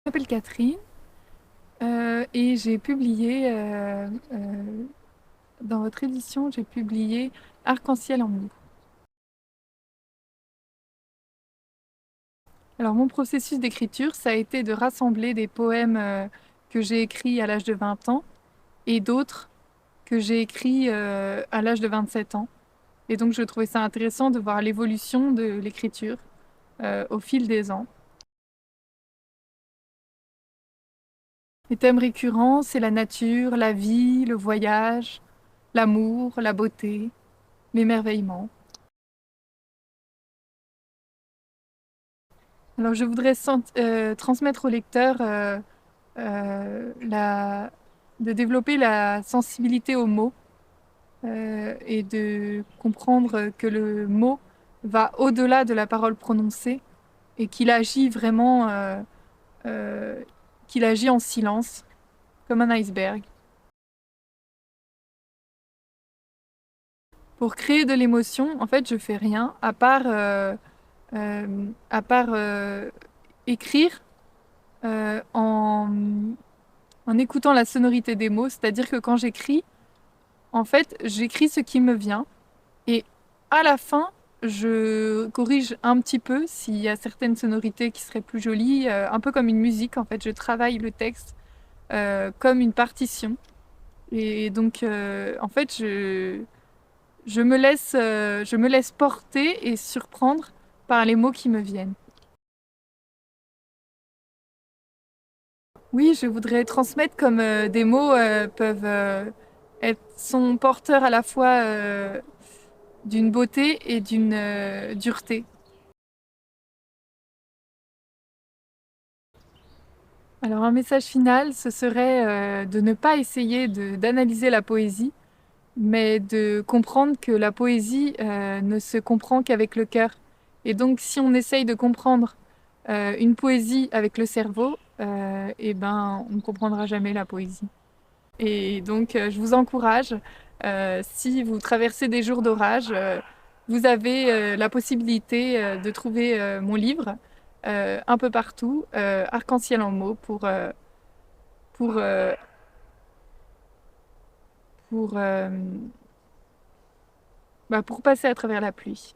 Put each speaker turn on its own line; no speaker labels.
Je m'appelle Catherine et j'ai publié, dans votre édition, j'ai publié Arc-en-ciel en mots. Alors mon processus d'écriture, ça a été de rassembler des poèmes que j'ai écrits à l'âge de 20 ans et d'autres que j'ai écrits à l'âge de 27 ans. Et donc je trouvais ça intéressant de voir l'évolution de l'écriture au fil des ans. Les thèmes récurrents, c'est la nature, la vie, le voyage, l'amour, la beauté, l'émerveillement. Alors, je voudrais transmettre au lecteur de développer la sensibilité aux mots et de comprendre que le mot va au-delà de la parole prononcée et qu'il agit vraiment, euh, qu'il agit en silence, comme un iceberg. Pour créer de l'émotion, en fait, je fais rien à part écrire en écoutant la sonorité des mots, c'est-à-dire que quand j'écris, en fait, j'écris ce qui me vient et à la fin, je corrige un petit peu s'il y a certaines sonorités qui seraient plus jolies, un peu comme une musique, en fait, je travaille le texte comme une partition. Et donc, en fait, je me laisse porter et surprendre par les mots qui me viennent. Oui, je voudrais transmettre comme des mots peuvent sont porteurs à la fois d'une beauté et d'une dureté. Alors un message final, ce serait de ne pas essayer d'analyser la poésie, mais de comprendre que la poésie ne se comprend qu'avec le cœur. Et donc si on essaye de comprendre une poésie avec le cerveau, eh ben on ne comprendra jamais la poésie. Et donc, je vous encourage, si vous traversez des jours d'orage, vous avez la possibilité de trouver mon livre un peu partout, Arc-en-ciel en mots, pour, euh, pour, euh, pour passer à travers la pluie.